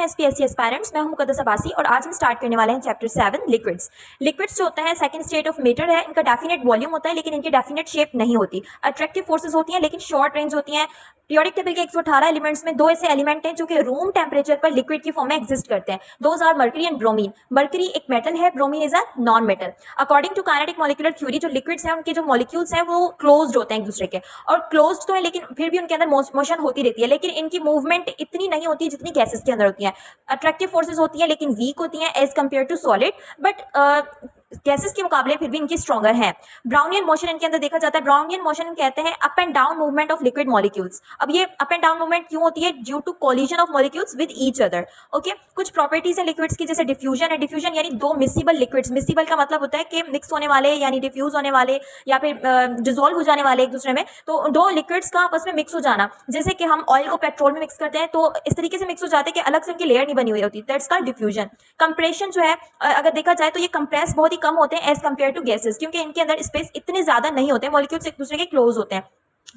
SPSC aspirants, मैं हूं मुकद्दस अब्बासी और आज हम स्टार्ट करने वाले हैं चैप्टर 7 लिक्विड्स। लिक्विड्स जो होता है सेकंड स्टेट ऑफ मैटर है, इनका डेफिनेट वॉल्यूम होता है लेकिन इनकी डेफिनेट शेप नहीं होती। अट्रैक्टिव फोर्सेस होती हैं लेकिन शॉर्ट रेंज होती हैं। पीरियोडिक टेबल के 118 एलिमेंट्स में दो ऐसे एलिमेंट हैं जो कि रूम टेम्परेचर पर लिक्विड की फॉर्म में एग्जिस्ट करते हैं। Those are mercury and bromine. मर्करी एक मेटल है, bromine is a non metal. According to kinetic molecular theory जो लिक्विड्स हैं उनके जो मॉलिक्यूल्स हैं वो क्लोज्ड होते हैं एक दूसरे के, और क्लोज्ड तो है लेकिन फिर भी उनके अंदर मोशन होती रहती है, लेकिन इनकी मूवमेंट इतनी नहीं होती जितनी गैसेस के अंदर होती है। अट्रैक्टिव फोर्सेस होती है लेकिन वीक होती हैं as compare to solid, but gases के मुकाबले फिर भी इनकी स्ट्रॉन्गर है। ब्राउनियन मोशन इनके अंदर देखा जाता है। ब्राउनियन मोशन कहते हैं up and down movement of liquid molecules. अब ये अप एंड डाउन मूवमेंट क्यों होती है? Due to collision of molecules with each other. Okay, कुछ प्रॉपर्टीज है लिक्विड्स की, जैसे डिफ्यूजन है। डिफ्यूजन यानी दो मिसिबल लिक्विड्स। मिसिबल का मतलब होता है कि मिक्स होने वाले यानी डिफ्यूज होने वाले या फिर डिजोल्व हो जाने वाले एक दूसरे में। तो दो लिक्विड्स का आपस में मिक्स हो जाना, जैसे कि हम ऑयल को पेट्रोल में मिक्स करते हैं तो इस तरीके से मिक्स हो जाते हैं कि अलग से उनकी लेयर नहीं बनी हुई होती। That's called diffusion. कंप्रेशन जो है अगर देखा जाए तो ये कंप्रेस बहुत ही कम होते हैं एज कम्पेयर टू गैसेस, क्योंकि इनके अंदर स्पेस इतने ज्यादा नहीं होते, मॉलिक्यूल्स एक दूसरे के क्लोज होते हैं।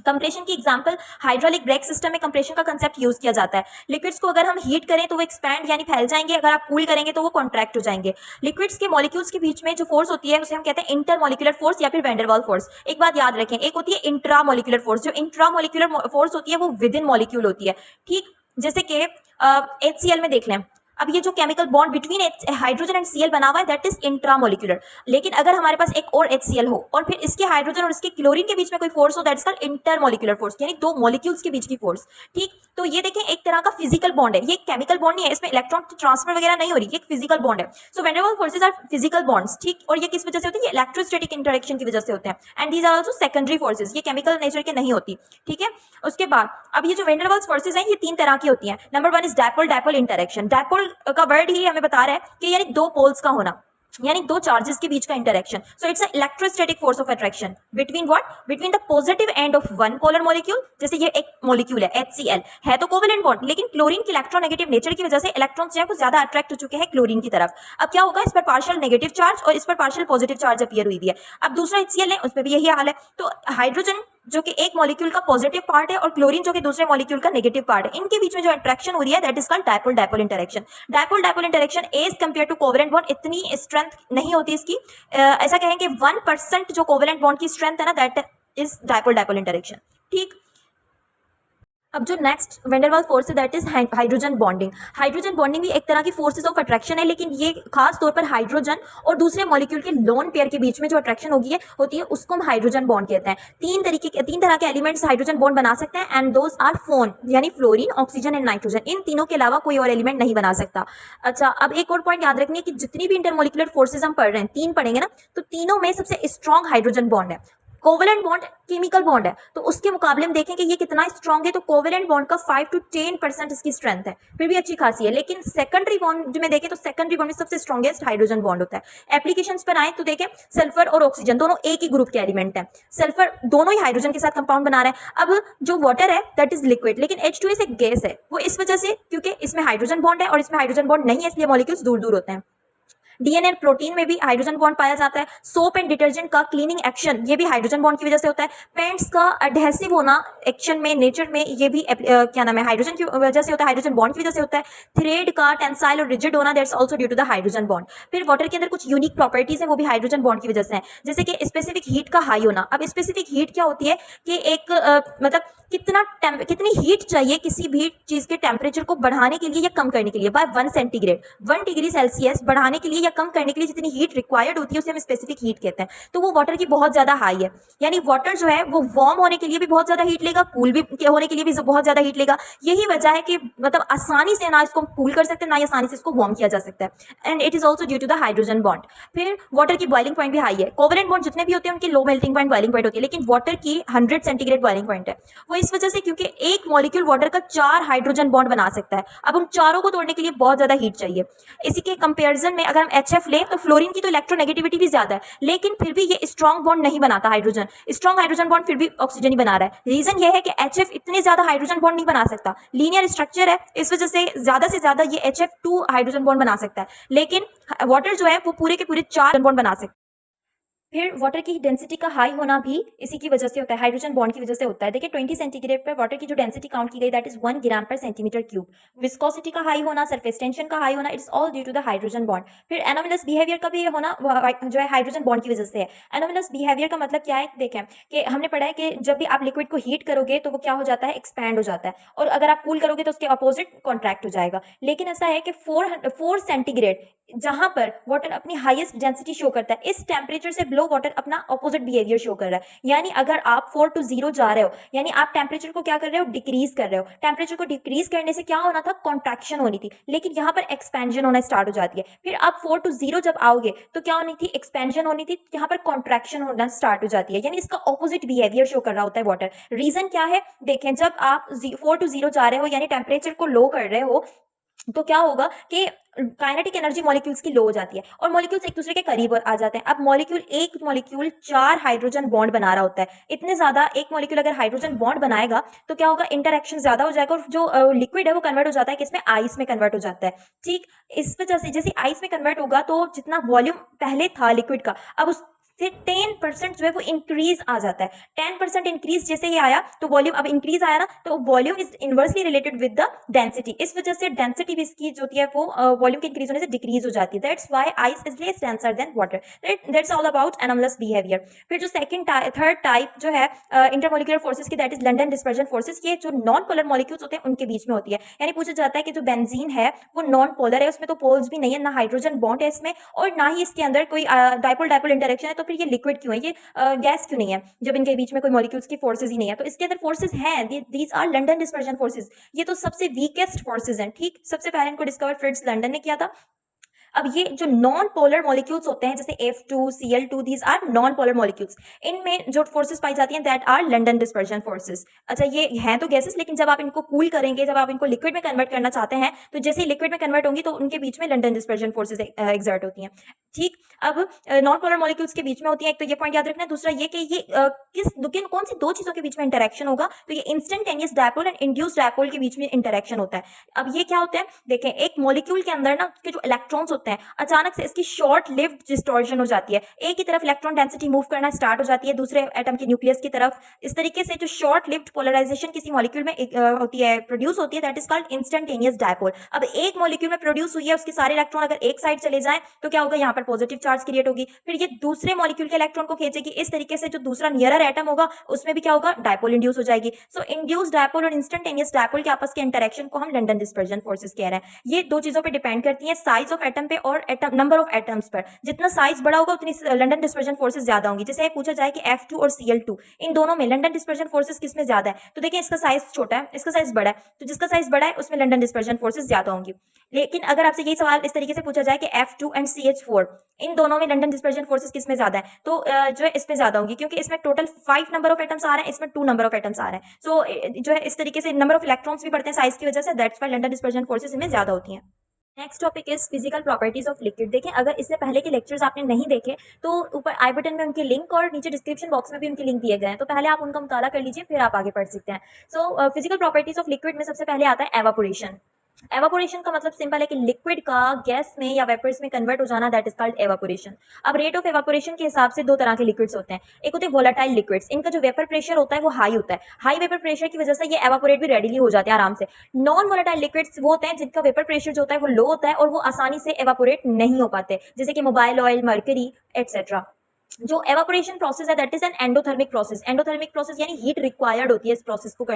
कंप्रेशन की एग्जांपल हाइड्रोलिक ब्रेक सिस्टम में कंप्रेशन का कंसेप्ट यूज किया जाता है। लिक्विड्स को अगर हम हीट करें तो वो एक्सपैंड यानी फैल जाएंगे, अगर आप कूल करेंगे तो वो कॉन्ट्रैक्ट हो जाएंगे। लिक्विड्स के मॉलिक्यूल्स के बीच में जो फोर्स होती है उसे हम कहते हैं इंटरमॉलिक्यूलर फोर्स या फिर वैन डर वाल फोर्स। एक बात याद रखें, एक होती है इंट्रामॉलिक्यूलर फोर्स। जो इंट्रामॉलिक्यूलर फोर्स होती है वो विद इन मॉलिक्यूल होती है, ठीक। जैसे कि HCl में देख लें, अब ये जो chemical bond between hydrogen and Cl बना हुआ है दैट इज इंट्रामोलिकुलर। लेकिन अगर हमारे पास एक और HCl हो और फिर इसके हाइड्रोजन और इसके क्लोरीन के बीच में कोई फोर्स हो that is called intermolecular force, यानी दो मॉलिक्यूल्स के बीच की फोर्स, ठीक। तो ये देखें एक तरह का फिजिकल बॉन्ड है, ये केमिकल बॉन्ड नहीं है, इसमें इलेक्ट्रॉन ट्रांसफर वगैरह नहीं हो रही, ये एक फिजिकल बॉन्ड है। सो वैन डर वाल फोर्सेज आर फिजिकल बॉन्ड्स, ठीक। और ये किस वजह से होती है? ये इलेक्ट्रोस्टैटिक इंटरेक्शन की वजह से होते हैं। And these are also secondary forces, ये केमिकल नेचर के नहीं होती, ठीक है। उसके बाद अब ये जो वैन डर वाल्स फोर्सेज हैं ये तीन तरह की होती हैं। Number 1 is dipole dipole interaction. Dipole का वर्ड ही हमें बता रहा है कि यानी दो पोल्स का होना, यानी दो चार्जेस के बीच का interaction. So it's a electrostatic force of attraction between what? Between the positive end of one polar molecule. जैसे ये एक मॉलिक्यूल है HCl, है तो कोवेलेंट बॉन्ड, लेकिन क्लोरीन के इलेक्ट्रोनेगेटिव नेचर की वजह से इलेक्ट्रॉन्स जो है वो ज्यादा अट्रैक्ट हो चुके हैं क्लोरीन की तरफ। अब क्या होगा? इस पर पार्शियल नेगेटिव चार्ज और इस पर पार्शियल पॉजिटिव चार्ज अपीयर हुई है। अब दूसरा HCl है, उसमें भी यही हाल है। तो हाइड्रोजन जो कि एक मॉलिक्यूल का पॉजिटिव पार्ट है और क्लोरीन जो कि दूसरे मॉलिक्यूल का नेगेटिव पार्ट है, इनके बीच में जो इंटरेक्शन हो रही है that is called dipole dipole interaction. Dipole dipole interaction as compare to covalent bond इतनी स्ट्रेंथ नहीं होती इसकी। ऐसा कहें कि 1% जो कोवेलेंट बॉन्ड की स्ट्रेंथ है ना that is dipole dipole interaction, ठीक। अब जो next van der Waals force है that is hydrogen bonding. Hydrogen bonding भी एक तरह की फोर्सेज ऑफ अट्रैक्शन है, लेकिन ये खास तौर पर हाइड्रोजन और दूसरे मॉलिक्यूल के लोन पेयर के बीच में जो अट्रैक्शन होती है उसको हम हाइड्रोजन बॉन्ड कहते हैं। तीन तरह के एलिमेंट्स हाइड्रोजन बॉन्ड बना सकते हैं एंड दोज आर फोन, यानी फ्लोरीन, ऑक्सीजन एंड नाइट्रोजन। इन तीनों के अलावा कोई और एलिमेंट नहीं बना सकता। अच्छा, अब एक और पॉइंट याद रखनी है कि जितनी भी इंटरमोलिकुलर फोर्सेज हम पढ़ रहे हैं, तीन पढ़ेंगे ना, तो तीनों में सबसे स्ट्रॉन्ग हाइड्रोजन बॉन्ड है। कोवेलेंट बॉन्ड केमिकल बॉन्ड है तो उसके मुकाबले में देखें कि ये कितना स्ट्रॉन्ग है, तो कोवेलेंट बॉन्ड का 5 to 10% इसकी स्ट्रेंथ है, फिर भी अच्छी खासी है। लेकिन सेकेंडरी बॉन्ड में देखें तो सेकेंडरी बॉन्ड में सबसे स्ट्रॉन्गेस्ट हाइड्रोजन बॉन्ड होता है। एप्लीकेशंस पर आए तो देखें सल्फर और ऑक्सीजन दोनों एक ही ग्रुप के एलिमेंट है। सल्फर दोनों ही हाइड्रोजन के साथ कंपाउंड बना रहे हैं। अब जो वाटर है दैट इज लिक्विड, लेकिन H2S एक गैस है, वो इस वजह से क्योंकि इसमें हाइड्रोजन बॉन्ड है और इसमें हाइड्रोजन बॉन्ड नहीं है, इसलिए मॉलिक्यूल्स दूर दूर होते हैं। DNA और प्रोटीन में भी हाइड्रोजन बॉन्ड पाया जाता है। सोप एंड डिटर्जेंट का क्लीनिंग एक्शन ये भी हाइड्रोजन बॉन्ड की वजह से होता है। पेंट्स का एडहेसिव होना एक्शन में, नेचर में, ये भी क्या नाम है, हाइड्रोजन की वजह से होता है, हाइड्रोजन बॉन्ड की वजह से होता है। थ्रेड का टेंसाइल और रिजिड होना that's also due to the hydrogen bond. फिर वाटर के अंदर कुछ यूनिक प्रॉपर्टीज है वो भी हाइड्रोजन बॉन्ड की वजह से है, जैसे कि स्पेसिफिक हीट का हाई होना। अब स्पेसिफिक हीट क्या होती है कि एक मतलब कितनी हीट चाहिए किसी भी चीज के टेम्परेचर को बढ़ाने के लिए या कम करने के लिए, बाय 1 सेंटीग्रेड, 1 डिग्री सेल्सियस बढ़ाने के लिए या कम करने के लिए जितनी हीट रिक्वायर्ड होती है उसे हम स्पेसिफिक हीट कहते हैं। तो वो वाटर की बहुत ज्यादा हाई है, यानी वाटर जो है वो वार्म होने के लिए भी बहुत ज्यादा हीट लेगा, कूल भी होने के लिए भी बहुत ज्यादा हीट लेगा। यही वजह है कि मतलब आसानी से ना इसको कूल कर सकते हैं ना आसानी से इसको वार्म किया जा सकता है, and it is also due to the hydrogen bond. फिर वाटर की बॉइलिंग पॉइंट भी हाई है। कोवेलेंट बॉन्ड जितने भी होते हैं उनकी low melting point boiling point होती है, लेकिन वाटर की 100 सेंटीग्रेड बॉइलिंग पॉइंट है। वो इस वजह से क्योंकि एक मॉलिक्यूल वाटर का 4 हाइड्रोजन बॉन्ड बना सकता है। अब उन चारों को तोड़ने के लिए बहुत ज्यादा हीट चाहिए। इसी के कंपैरिजन में अगर हम HF लें तो फ्लोरीन की तो इलेक्ट्रोनेगेटिविटी भी ज्यादा है, लेकिन फिर भी ये स्ट्रॉन्ग बॉन्ड नहीं बनाता हाइड्रोजन। स्ट्रॉन्ग हाइड्रोजन बॉन्ड फिर भी ऑक्सीजन ही बना रहा है। रीजन ये है कि HF इतने ज्यादा हाइड्रोजन बॉन्ड नहीं बना सकता, लीनियर स्ट्रक्चर है, इस वजह से ज्यादा ये HF2 हाइड्रोजन बॉन्ड बना सकता है, लेकिन वाटर जो है वो पूरे के पूरे 4 बॉन्ड बना सकता है। फिर वाटर की डेंसिटी का हाई होना भी इसी की वजह से होता है, हाइड्रोजन बॉन्ड की वजह से होता है। देखिए 20 सेंटीग्रेड पर वाटर की जो डेंसिटी काउंट की गई दैट इज 1 ग्राम पर सेंटीमीटर क्यूब। विस्कोसिटी का हाई होना, सरफेस टेंशन का हाई होना, it's all due to the hydrogen bond. फिर एनोमलस बिहेवियर का भी होना जो है हाइड्रोजन बॉन्ड की वजह से है। एनोमलस बिहेवियर का मतलब क्या है, देखें कि हमने पढ़ा है कि जब भी आप लिक्विड को हीट करोगे तो वो क्या हो जाता है, एक्सपैंड हो जाता है, और अगर आप कूल करोगे तो उसके अपोजिट कॉन्ट्रैक्ट हो जाएगा। लेकिन ऐसा है कि 4 सेंटीग्रेड जहां पर वाटर अपनी हाईएस्ट डेंसिटी शो करता है, इस टेम्परेचर से बिलो वाटर अपना ऑपोजिट बिहेवियर शो कर रहा है। यानी अगर आप 4 to 0 जा रहे हो, यानी आप टेम्परेचर को क्या कर रहे हो, डिक्रीज कर रहे हो। टेम्परेचर को डिक्रीज करने से क्या होना था, कॉन्ट्रैक्शन होनी थी, लेकिन यहाँ पर एक्सपेंशन होना स्टार्ट हो जाती है। फिर आप 4 to 0 जब आओगे तो क्या होनी थी, एक्सपेंशन होनी थी, यहाँ पर कॉन्ट्रैक्शन होना स्टार्ट हो जाती है, यानी इसका ऑपोजिट बिहेवियर शो कर रहा होता है वाटर। रीजन क्या है, देखें जब आप 4 to 0 जा रहे हो यानी टेम्परेचर को लो कर रहे हो, तो क्या होगा कि काइनेटिक एनर्जी मॉलिक्यूल्स की लो हो जाती है और मॉलिक्यूल्स एक दूसरे के करीब आ जाते हैं। अब एक मॉलिक्यूल 4 हाइड्रोजन बॉन्ड बना रहा होता है, इतने ज्यादा एक मॉलिक्यूल अगर हाइड्रोजन बॉन्ड बनाएगा तो क्या होगा, इंटरेक्शन ज्यादा हो जाएगा और जो लिक्विड है वो कन्वर्ट हो जाता है किसमें, आइस में कन्वर्ट हो जाता है। ठीक, इस वजह से जैसे आइस में कन्वर्ट होगा तो जितना वॉल्यूम पहले था लिक्विड का, अब उस फिर 10% जो है वो इंक्रीज आ जाता है। 10% इंक्रीज जैसे ही आया तो वॉल्यूम, अब इंक्रीज आया ना तो volume is inversely related with the density. इस वजह से डेंसिटी भी इसकी जो होती है वो वॉल्यूम के इंक्रीज होने से डिक्रीज हो जाती है। That's why ice is less denser then water. That's all about anomalous behaviour. फिर जो थर्ड टाइप जो है इंटरमोलिकुलर फोर्सेस की, that is London dispersion forces. ये जो नॉन पोलर मॉलिक्यूल्स होते हैं उनके बीच में होती है। यानी पूछा जाता है कि जो बेंजीन है वो नॉन पोलर है, उसमें तो पोल्स भी नहीं है, ना हाइड्रोजन बॉन्ड है इसमें, और ना ही इसके अंदर कोई डाइपोल डाइपोल इंटरेक्शन है, तो फिर ये लिक्विड क्यों है, ये गैस क्यों नहीं है जब इनके बीच में कोई मॉलिक्यूल्स की फोर्सेस ही नहीं है। तो इसके अंदर फोर्सेस हैं, these are London dispersion forces. ये तो सबसे वीकेस्ट फोर्सेस हैं। ठीक, सबसे पहले इनको डिस्कवर फ्रिट्ज लंडन ने किया था। अब ये जो नॉन पोलर मॉलिक्यूल्स होते हैं जैसे F2, Cl2, these are non polar molecules, इनमें जो फोर्सेस पाई जाती हैं that are London dispersion forces. अच्छा, ये हैं तो गैसेस, लेकिन जब आप इनको कूल करेंगे, जब आप इनको लिक्विड में कन्वर्ट करना चाहते हैं, तो जैसे ही लिक्विड में कन्वर्ट होंगी तो उनके बीच में लंडन डिस्पर्जन फोर्सेस एग्जर्ट होती हैं। ठीक, अब नॉन पोलर मॉलिक्यूल्स के बीच में होती है, एक तो ये पॉइंट याद रखना है, दूसरा ये कि ये कौन सी दो चीजों के बीच में इंटरेक्शन होगा, तो ये instantaneous dipole and induced dipole के बीच में इंटरेक्शन होता है। अब ये क्या होता है, देखें एक मॉलिक्यूल के अंदर ना के जो इलेक्ट्रॉन्स होते हैं, अचानक से इसकी शॉर्ट लिव्ड डिस्टॉर्शन हो जाती है, एक ही तरफ इलेक्ट्रॉन डेंसिटी मूव करना स्टार्ट हो जाती है दूसरे एटम के न्यूक्लियस की तरफ। इस तरीके से जो शॉर्ट लिव्ड पोलराइजेशन किसी मॉलिक्यूल में होती है, प्रोड्यूस होती है, that is called instantaneous dipole. अब एक मॉलिक्यूल में प्रोड्यूस हुई है, उसके सारे इलेक्ट्रॉन अगर एक साइड चले जाएं तो क्या होगा, यहाँ पर पॉजिटिव चार्ज क्रिएट होगी, फिर ये दूसरे मॉलिक्यूल के इलेक्ट्रॉन को खींचेगी, इस तरीके से जो दूसरा नियरर एटम होगा उसमें भी क्या होगा, डायपोल इंड्यूस हो जाएगी। सो इंड्यूस्ड डायपोल और इंस्टेंटेनियस डायपोल के आपस के इंटरेक्शन को हम लंडन डिस्पर्जन फोर्सेस कह रहे हैं। ये दो चीजों पर डिपेंड करती है, साइज ऑफ एटम पे और एटम नंबर ऑफ एटम्स पर। जितना साइज बड़ा होगा उतनी लंडन डिस्पर्जन फोर्सेस ज्यादा होंगी। जैसे पूछा जाए कि F2 और Cl2 इन दोनों में लंडन डिस्पर्जन फोर्सेस किसमें ज्यादा है, तो देखिए इसका साइज छोटा है, इसका साइज बड़ा है, तो जिसका साइज बड़ा है उसमें लंडन डिस्पर्जन फोर्सेस ज्यादा होंगी। लेकिन अगर आपसे यही सवाल इस तरीके से पूछा जाए कि F2 एंड CH4 इन दोनों में लंडन डिस्पर्जन फोर्सेस किसमें ज्यादा है, तो जो है इसमें ज्यादा होंगी, क्योंकि इसमें टोटल 5 नंबर ऑफ एटम्स आ रहे हैं, इसमें 2 नंबर ऑफ एटम्स आ रहे हैं। सो जो है इस तरीके से नंबर ऑफ इलेक्ट्रॉन्स भी बढ़ते हैं साइज की वजह से, that's why London dispersion forces इनमें ज्यादा होती हैं। Next topic is physical properties of liquid. देखें अगर इससे पहले के लेक्चर्स आपने नहीं देखे तो ऊपर आई बटन में उनके लिंक और नीचे डिस्क्रिप्शन बॉक्स में भी उनके लिंक दिए गए हैं, तो पहले आप उनका मुताला कर लीजिए, फिर आप आगे पढ़ सकते हैं। So physical properties of liquid में सबसे पहले आता है एवापोरेशन। एवापोरेशन का मतलब सिंपल है कि लिक्विड का गैस में या वेपर्स में कन्वर्ट हो जाना, दैट इज कॉल्ड एवापोरेशन। अब रेट ऑफ एवापोरेशन के हिसाब से दो तरह के लिक्विड्स होते हैं, एक होते हैं वोलेटाइल लिक्विड्स, इनका जो वेपर प्रेशर होता है वो हाई होता है, हाई वेपर प्रेशर की वजह से ये एवापोरेट भी रेडिली हो जाते हैं आराम से। नॉन वोलेटाइल लिक्विड्स वो होते हैं जिनका वेपर प्रेशर जो होता है वो लो होता है और वो आसानी से एवापोरेट नहीं हो पाते, जैसे कि मोबाइल ऑयल, मर्करी एटसेट्रा। जो एवापोरेशन प्रोसेस है that is an endothermic process. Endothermic process यानी हीट रिक्वायर्ड होती है इस प्रोसेस को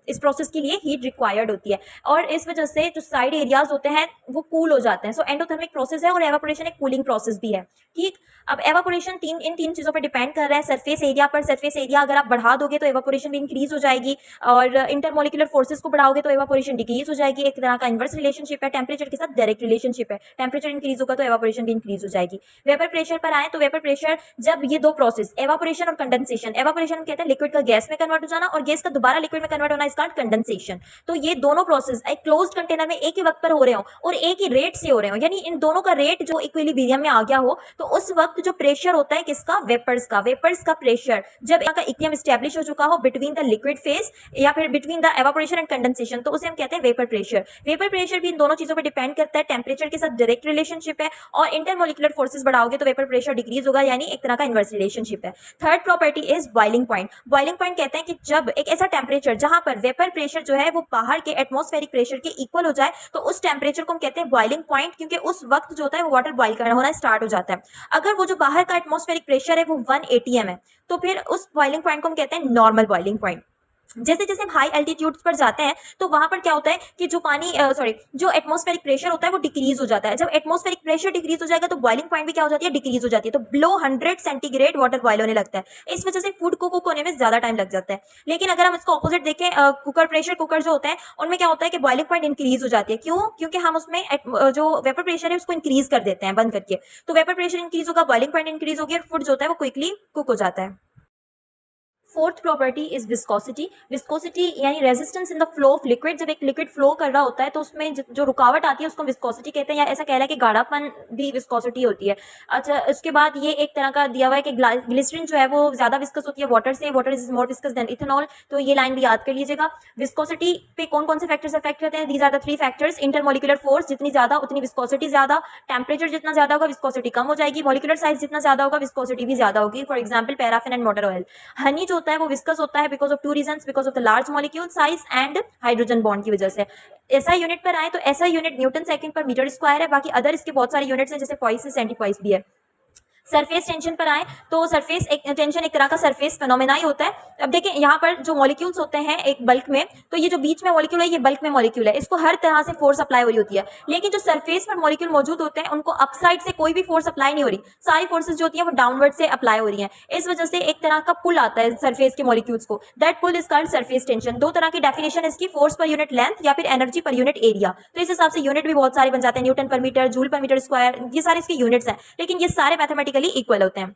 इस प्रोसेस के लिए हीट रिक्वायर्ड होती है और इस वजह से जो साइड एरियाज होते हैं वो कूल हो जाते हैं। सो एंडोथर्मिक प्रोसेस है और एवापोरेशन एक कूलिंग प्रोसेस भी है। ठीक, अब एवापोरेशन इन तीन चीजों पर डिपेंड कर रहा है। सरफेस एरिया पर, सरफेस एरिया अगर आप बढ़ा दोगे तो एवापोरेशन भी इंक्रीज हो जाएगी, और इंटरमोलिकुलर फोर्सेस को बढ़ाओगे तो एवापोरेशन डिक्रीज हो जाएगी। एक तरह का इन्वर्स रिलेशनशिप है, टेम्परेचर के साथ डायरेक्ट रिलेशनशिप है, टेम्परेचर इंक्रीज होगा तो एवापोरेशन भी इंक्रीज हो जाएगी। वेपर प्रेशर पर आए तो वेपर प्रेशर जब ये दो प्रोसेस एवापोरेशन और कंडेंसेशन, एवापोरेशन कहते हैं लिक्विड का गैस में कन्वर्ट हो जाना और गैस का दोबारा लिक्विड में कन्वर्ट होना, इसका कंडेंसेशन। तो ये दोनों प्रोसेस एक क्लोज्ड कंटेनर में एक ही वक्त पर हो रहे हो और एक ही रेट से हो रहे हो, यानी इन दोनों का रेट जो इक्विलिब्रियम में आ गया हो, तो उस वक्त जो प्रेशर होता है किसका, वेपर्स का प्रेशर जब इनका इक्विलिब्रियम एस्टैब्लिश हो चुका हो बिटवीन द लिक्विड फेज या फिर between the evaporation and condensation, तो उसे हम कहते हैं वेपर प्रेशर। वेपर प्रेशर भी इन दोनों चीजों पर डिपेंड करता है, टेम्परेचर के साथ डायरेक्ट रिलेशनशिप है, और इंटरमोलिकुलर फोर्सेस बढ़ाओगे तो वेपर प्रेशर डिक्रीज होगा, यानी यानी एक तरह का इनवर्स रिलेशनशिप है। Third property is boiling point. Boiling point कहते हैं कि जब एक ऐसा टेम्परेचर जहां पर वेपर प्रेशर जो है वो बाहर के एटमॉस्फेरिक प्रेशर के इक्वल हो जाए तो उस टेम्परेचर को हम कहते हैं बॉइलिंग पॉइंट, क्योंकि उस वक्त जो होता है वो वाटर बॉइल करना होना स्टार्ट हो जाता है। अगर वो जो बाहर का एटमॉस्फेरिक प्रेशर है वो 1 atm है तो फिर उस बॉइलिंग पॉइंट को हम कहते हैं नॉर्मल बॉइलिंग पॉइंट। जैसे जैसे हम हाई एल्टीट्यूड्स पर जाते हैं तो वहां पर क्या होता है कि जो पानी जो एटमॉस्फेरिक प्रेशर होता है वो डिक्रीज हो जाता है। जब एटमॉस्फेरिक प्रेशर डिक्रीज हो जाएगा तो बॉइलिंग पॉइंट भी क्या हो जाती है, डिक्रीज हो जाती है। तो बिलो 100 सेंटीग्रेड वाटर बॉयल होने लगता है। इस वजह से फूड को कुक होने में ज्यादा टाइम लग जाता है। लेकिन अगर हम इसको ऑपोजिट देखें, कुकर प्रेशर कुकर जो होते हैं उनमें क्या होता है कि बॉइलिंग पॉइंट इंक्रीज हो जाती है। क्यों? क्योंकि हम उसमें जो वेपर प्रेशर है उसको इंक्रीज कर देते हैं बंद करके। तो वेपर प्रेशर इंक्रीज होगा, बॉइलिंग पॉइंट इंक्रीज होगी और फूड जो होता है वो क्विकली कुक हो जाता है। Fourth property is viscosity. Viscosity यानी resistance in the flow of liquid. जब एक लिक्विड फ्लो कर रहा होता है तो उसमें जो रुकावट आती है उसको विस्कोसिटी कहते हैं, या ऐसा कह रहा है कि गाढ़ापन भी विस्कोसिटी होती है। अच्छा, उसके बाद ये एक तरह का दिया हुआ है कि ग्लिसरीन जो है वो ज्यादा विस्कस होती है वाटर से, water is more viscous than ethanol. तो ये लाइन भी याद कर लीजिएगा। विस्कोसिटी पे कौन कौन से फैक्टर्स अफेक्ट करते हैं? These are the 3 factors. Intermolecular force जितनी ज्यादा उतनी विस्कोसिटी ज्यादा, टेम्परेचर जितना ज्यादा होगा विस्कोसिटी कम हो जाएगी, मॉलिक्यूलर साइज जितना ज्यादा होगा विस्कोसिटी भी ज्यादा होगी। For example paraffin and motor oil. Honey जो होता है वो विस्कस होता है because of 2 reasons, because of the large molecule size and hydrogen bond की वजह से। ऐसा यूनिट पर आए तो ऐसा यूनिट न्यूटन सेकंड पर मीटर स्क्वायर है। बाकी अदर इसके बहुत सारे यूनिट्स हैं जैसे पॉइस सेंटीपॉइस भी है। सरफेस टेंशन पर आए तो सरफेस टेंशन एक तरह का सरफेस फिनोमेना ही होता है। अब देखिए यहाँ पर जो मॉलिक्यूल्स होते हैं एक बल्क में, तो ये जो बीच में मॉलिक्यूल है ये बल्क में मॉलिक्यूल है, इसको हर तरह से फोर्स अप्लाई हो रही होती है। लेकिन जो सरफेस पर मॉलिक्यूल मौजूद होते हैं उनको अपसाइड से कोई भी फोर्स अप्लाई नहीं हो रही, सारी फोर्सेज जो होती है वो डाउनवर्ड से अप्लाई हो रही है। इस वजह से एक तरह का पुल आता है सरफेस के मॉलिक्यूल्स को, that pull is called surface tension. 2 तरह की डेफिनेशन है इसकी, फोर्स पर यूनिट लेंथ या फिर एनर्जी पर यूनिट एरिया। तो इस हिसाब से यूनिट भी बहुत सारे बन जाते हैं, newton per metre, joule per metre square, ये सारे इसके यूनिट्स हैं, लेकिन ये सारे मैथमेटिकली इक्वल होते हैं।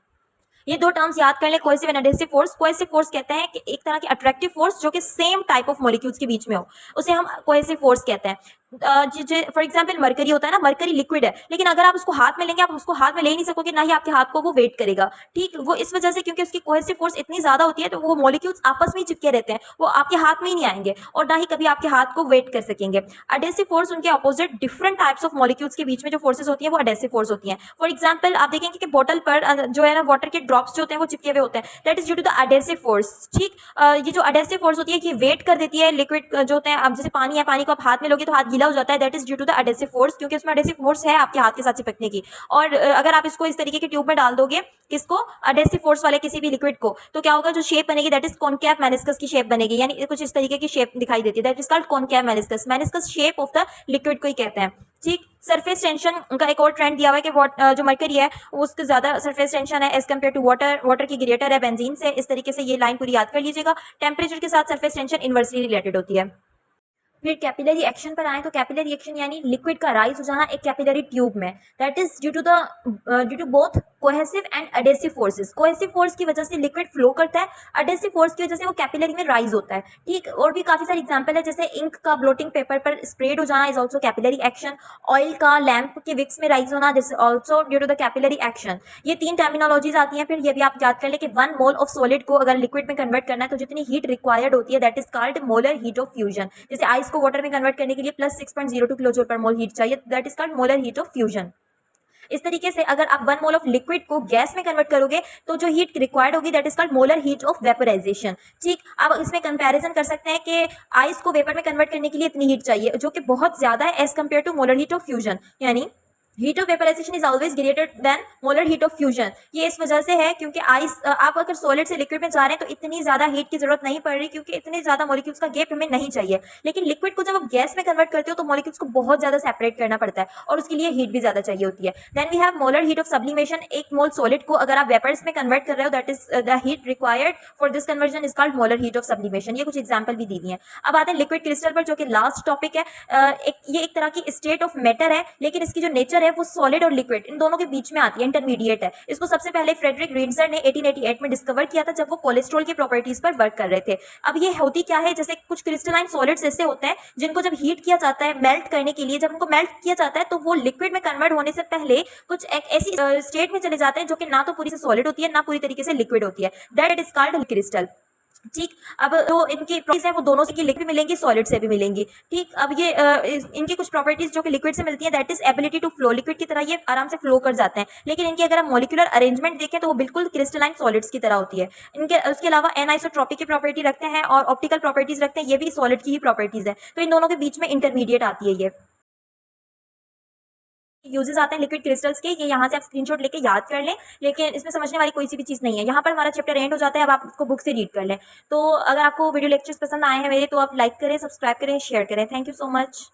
ये 2 टर्म्स याद कर ले, cohesive and adhesive force. Cohesive force कहते हैं कि एक तरह की अट्रैक्टिव फोर्स जो कि सेम टाइप ऑफ मॉलिक्यूल्स के बीच में हो, उसे हम कोहेसिव फोर्स कहते हैं। फॉर एग्जाम्पल मरकरी होता है ना, मरकरी लिक्विड है लेकिन अगर आप उसको हाथ में लेंगे आप उसको हाथ में ले नहीं सकोगे, ना ही आपके हाथ को वो वेट करेगा। ठीक, वो इस वजह से क्योंकि उसकी कोहेसिव फोर्स इतनी ज्यादा होती है तो वो मॉलिक्यूल्स आपस में ही चिपके रहते हैं, वो आपके हाथ में ही नहीं आएंगे और ना ही कभी आपके हाथ को वेट कर सकेंगे। अडेसिव फोर्स उनके opposite different types of molecules के बीच में जो फोर्सेस होती है वो अडेसिव फोर्स होती है। फॉर एग्जाम्पल आप देखेंगे कि बोतल पर जो है ना वाटर के ड्रॉप्स जो होते हैं वो चिपके हुए होते हैं, that is due to the adhesive force. ठीक, ये जो अडेसिव फोर्स होती है कि वेट कर देती है लिक्विड जो होते हैं। अब जैसे पानी है, पानी को आप हाथ में लोगे तो हाथ गीला हो जाता है, that is due to the adhesive force, क्योंकि उसमें अडेसिव फोर्स है आपके हाथ के साथ चिपकने की। और अगर आप इसको इस तरीके के ट्यूब में डाल दोगे, किसको, अडेसिव फोर्स वाले किसी भी लिक्विड को, तो क्या होगा, जो शेप बनेगी दैट इज कॉनकेव मेनिस्कस की शेप बनेगी, यानी कुछ इस तरीके की शेप दिखाई देती है, that is called concave meniscus. Meniscus shape of the liquid को ही कहते हैं। ठीक, सरफेस टेंशन का एक और ट्रेंड दिया हुआ है कि जो मरकरी है उसके ज्यादा सरफेस टेंशन है as compare to water, water की ग्रेटर है बेंजीन से। इस तरीके से ये लाइन पूरी याद कर लीजिएगा। टेम्परेचर के साथ सरफेस टेंशन इनवर्सली रिलेटेड होती है। फिर कैपिलरी एक्शन पर आए तो कैपिलरी एक्शन यानी लिक्विड का राइज हो जाना एक कैपिलरी ट्यूब में, that is due to both cohesive and adhesive forces. Cohesive force की वजह से लिक्विड फ्लो करता है, अडेसिव फोर्स की वजह से वो कैपिलरी में राइज होता है। ठीक, और भी काफी सारे एग्जांपल है जैसे इंक का ब्लोटिंग पेपर पर स्प्रेड हो जाना is also capillary action. Oil का लैंप के विक्स में राइज होना this also due to the capillary action. ये 3 टर्मिनोलॉजीज आती हैं। फिर ये भी आप याद कर ले कि 1 मोल ऑफ सॉलिड को अगर लिक्विड में कन्वर्ट करना है तो जितनी हीट रिक्वायर्ड होती है that is called molar heat of fusion. जैसे आइस को वाटर में कन्वर्ट करने के लिए plus 6.02 kilo joule per mole heat चाहिए, that is called molar heat of fusion. इस तरीके से अगर आप 1 मोल ऑफ लिक्विड को गैस में कन्वर्ट करोगे तो जो हीट रिक्वायर्ड होगी that is called molar heat of vaporisation. ठीक, आप इसमें कंपैरिजन कर सकते हैं कि आइस को वेपर में कन्वर्ट करने के लिए इतनी हीट चाहिए जो कि बहुत ज्यादा है as compare to molar heat of fusion, यानी heat of vaporisation is always greater than molar heat of fusion. ये इस वजह से है क्योंकि आइस आप अगर सॉलिड से लिक्विड में जा रहे हैं तो इतनी ज्यादा हीट की जरूरत नहीं पड़ रही क्योंकि इतने ज्यादा मॉलिक्यूल्स का गैप हमें नहीं चाहिए। लेकिन लिक्विड को जब आप गैस में कन्वर्ट करते हो तो मॉलिक्यूल्स को बहुत ज्यादा सेपरेट करना पड़ता है और उसके लिए हीट भी ज्यादा चाहिए होती है। Then we have molar heat of sublimation. 1 mole solid को अगर आप वेपर्स में कन्वर्ट कर रहे हो that is the heat required for this conversion is called molar heat of sublimation. ये कुछ एग्जाम्पल भी दी हुई है। अब आते हैं लिक्विड क्रिस्टल पर जो कि लास्ट टॉपिक है। ये एक तरह की स्टेट ऑफ मैटर है लेकिन इसकी जो नेचर है वो सॉलिड और लिक्विड इन दोनों के बीच में आती है, इंटरमीडिएट है। इसको सबसे पहले फ्रेडरिक रिंसर ने 1888 में डिस्कवर किया था जब वो कोलेस्ट्रॉल की प्रॉपर्टीज पर वर्क कर रहे थे। अब ये होती क्या है, जैसे कुछ क्रिस्टलाइन सॉलिड्स ऐसे होते हैं जिनको जब हीट किया जाता है मेल्ट करने के लिए, जब उनको मेल्ट किया जाता है तो वो लिक्विड में कन्वर्ट होने से पहले कुछ एक ऐसी स्टेट में चले जाते हैं जो कि ना तो पूरी से सॉलिड होती है ना पूरी तरीके से लिक्विड होती है, दैट इज कॉल्ड क्रिस्टल। ठीक। अब जो इनकी प्रॉपर्टीज है वो दोनों से लिक्विड मिलेंगी, सॉलिड से भी मिलेंगी। ठीक। अब ये इनकी कुछ प्रॉपर्टीज जो कि लिक्विड से मिलती है, that is ability to flow. Liquid की तरह ये आराम से फ्लो कर जाते हैं, लेकिन इनकी अगर हम मॉलिक्यूलर अरेंजमेंट देखें तो वो बिल्कुल क्रिस्टलाइन सॉलिड्स की तरह होती है। इनके उसके अलावा एनआइसोट्रॉपिक की प्रॉपर्टी रखते हैं और ऑप्टिकल प्रॉपर्टीज रखते हैं, ये भी सॉलिड की ही प्रॉपर्टीज है। तो इन दोनों के बीच में इंटरमीडिएट आती है ये। यूजेस आते हैं लिक्विड क्रिस्टल्स के, ये यहाँ से आप स्क्रीनशॉट लेके याद कर लें, लेकिन इसमें समझने वाली कोई सी भी चीज़ नहीं है। यहाँ पर हमारा चैप्टर एंड हो जाता है, अब आप इसको बुक से रीड कर लें। तो अगर आपको वीडियो लेक्चर्स पसंद आए हैं मेरे, तो आप लाइक करें, सब्सक्राइब करें, शेयर करें। Thank you so much.